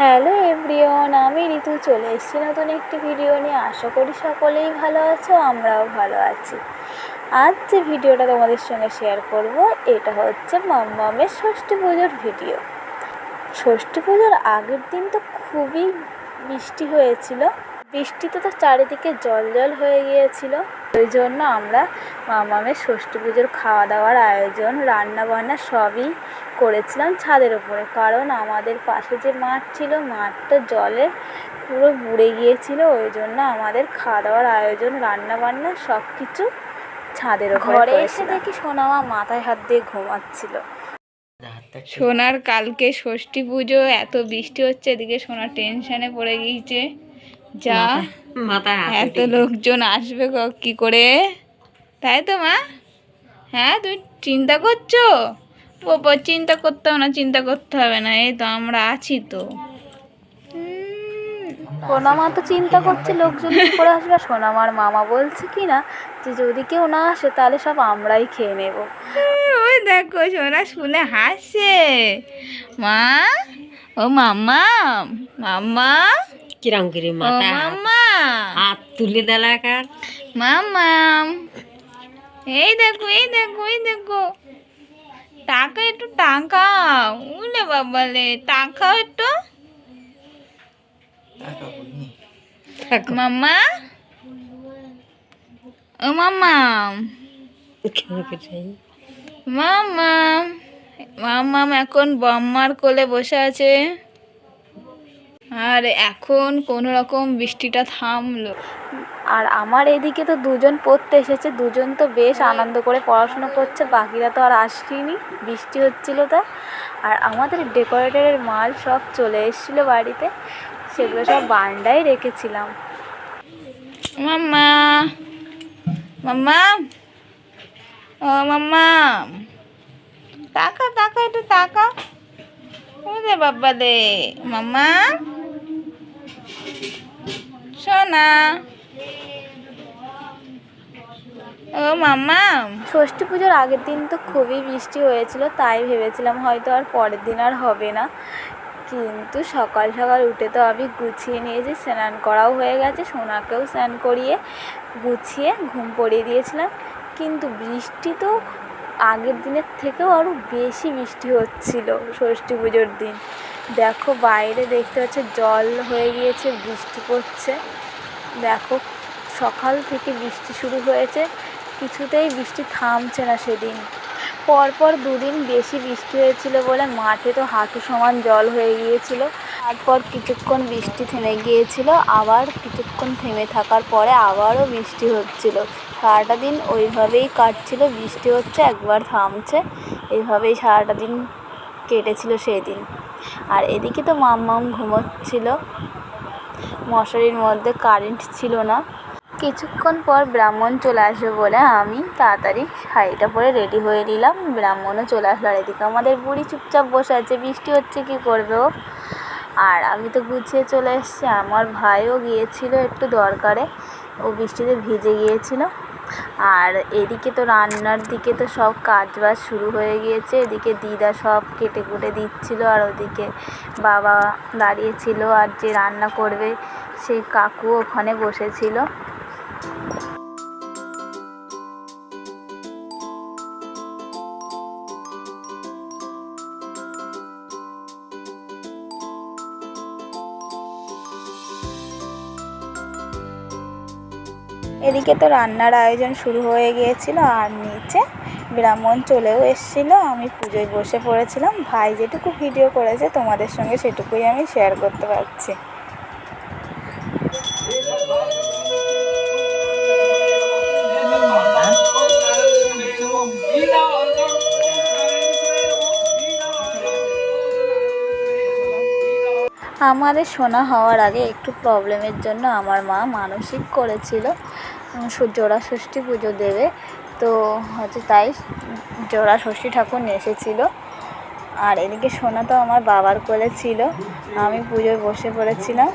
Hello everyone, আমি ঋতু চলে এসেছি নতুন একটি ভিডিও নিয়ে। আশা করি সকলেই ভালো আছো, আমরাও ভালো আছি। আজ যে ভিডিওটা তোমাদের সঙ্গে শেয়ার করব, এটা হচ্ছে মাম্মামের ষষ্ঠী পুজোর ভিডিও। ষষ্ঠী পুজোর আগের দিন তো খুবই বৃষ্টি হয়েছিল। বৃষ্টিতে তো চারিদিকে জল জল হয়ে গিয়েছিল। ওই জন্য আমরা মাম্মামের ষষ্ঠী পুজোর খাওয়া দাওয়ার আয়োজন, রান্না বান্না সবই করেছিলাম ছাদের উপরে। কারণ আমাদের পাশে যে মাঠ ছিল, মাঠটা জলে পুরো বুড়ে গিয়েছিল। ওই জন্য আমাদের খাওয়া দাওয়ার আয়োজন, রান্না বান্না সব কিছু ছাদের উপরে। ঘরে এসে দেখি সোনামা মাথায় হাত দিয়ে ঘুমাচ্ছিল। সোনার কালকে ষষ্ঠী পুজো, এত বৃষ্টি হচ্ছে, এদিকে সোনা টেনশনে পড়ে গিয়েছে। যা এত লোকজন আসবে কি করে, তাই তো মা? হ্যাঁ, তুমি চিন্তা করছো? বাবা চিন্তা করতে হবে না, চিন্তা করতে হবে না, এই তো আমরা আছি তো। সোনামা তো চিন্তা করছে লোকজন কি করে আসবে। সোনামার মামা বলছে কি না যে যদি কেউ না আসে তাহলে সব আমরাই খেয়ে নেব। ওই দেখো সোনা শুনে হাসছে। মা, ও মাম্মা, মাম্মা কিরম করে মাথা হাত তুলে দেলাকার মাম্মা, এই দেখো এই দেখো এই দেখো, টাকা একটু টাকাও। উলে বাবালে, টাকাও একটু। মাম্মা, ও মাম্মা, মাম্মা, মাম্মাম এখন বম্মার কোলে বসে আছে। আর এখন কোনো রকম বৃষ্টিটা থামলো। আর আমার এদিকে তো দুজন পড়তে এসেছে, দুজন তো বেশ আনন্দ করে পড়াশোনা করছে, বাকিরা তো আর আসেনি, বৃষ্টি হচ্ছিল তা। আর আমাদের ডেকোরেটরের মাল সব চলে এসেছিলো বাড়িতে, সেগুলো সব বারান্দায় রেখেছিলাম। মাম্মা, মাম্মা, ও মাম্মা, টাকা টাকা একটু টাকা। ওরে বাবা দে, মাম্মা সোনা, ও মাম্মা। ষষ্ঠী পুজোর আগের দিন তো খুবই বৃষ্টি হয়েছিল, তাই ভেবেছিলাম হয়তো আর পরের দিন আর হবে না। কিন্তু সকাল সকাল উঠে তো আমি গুছিয়ে নিয়েছি, স্নান করাও হয়ে গেছে, সোনাকেও স্নান করিয়ে গুছিয়ে ঘুম পড়িয়ে দিয়েছিলাম। কিন্তু বৃষ্টি তো আগের দিনের থেকেও আরও বেশি বৃষ্টি হচ্ছিল ষষ্ঠী পুজোর দিন। দেখো বাইরে দেখতে পাচ্ছ জল হয়ে গিয়েছে, বৃষ্টি পড়ছে। দেখো সকাল থেকে বৃষ্টি শুরু হয়েছে, কিছুতেই বৃষ্টি থামছে না। সেদিন পরপর দুদিন বেশি বৃষ্টি হয়েছিল বলে মাঠে তো হাঁটু সমান জল হয়ে গিয়েছিল। তারপর কিছুক্ষণ বৃষ্টি থেমে গিয়েছিল, আবার কিছুক্ষণ থেমে থাকার পরে আবারও বৃষ্টি হচ্ছিল। সারাটা দিন ওইভাবেই কাটছিল, বৃষ্টি হচ্ছে একবার থামছে, এইভাবেই সারাটা দিন কেটেছিল সেদিন। আর এদিকে তো মাম্মাম ঘুমোচ্ছিল, মশারির মধ্যে কারেন্ট ছিল না। কিছুক্ষণ পর ব্রাহ্মণ চলে আসবে বলে আমি তাড়াতাড়ি শাড়িটা পরে রেডি হয়ে নিলাম। ব্রাহ্মণও চলে আসলো। আর এদিকে আমাদের বুড়ি চুপচাপ বসে আছে, বৃষ্টি হচ্ছে কী করবে ও। আর আমি তো গুছিয়ে চলে এসেছি। আমার ভাইও গিয়েছিল একটু দরকারে, ও বৃষ্টিতে ভিজে গিয়েছিল। আর এদিকে তো রান্নার দিকে তো সব কাজ বাজ শুরু হয়ে গিয়েছে। এদিকে দিদা সব কেটে কুটে দিচ্ছিল, আর ওদিকে বাবা দাঁড়িয়েছিল, আর যে রান্না করবে সেই কাকু ওখানে বসেছিল। এদিকে তো রান্নার আয়োজন শুরু হয়ে গিয়েছিল, আর নিচে ব্রাহ্মণ চলেও এসেছিল। আমি পুজোয় বসে পড়েছিলাম। ভাই যেটুকু ভিডিও করেছে তোমাদের সঙ্গে সেটুকুই আমি শেয়ার করতে পারছি। আমাদের শোনা হওয়ার আগে একটু প্রবলেমের জন্য আমার মা মানসিক করেছিল জোড়া ষষ্ঠী পুজো দেবে, তো হচ্ছে তাই জোড়া ষষ্ঠী ঠাকুর এসেছিলো। আর এদিকে সোনা তো আমার বাবার কোলে ছিল, আমি পুজোয় বসে পড়েছিলাম।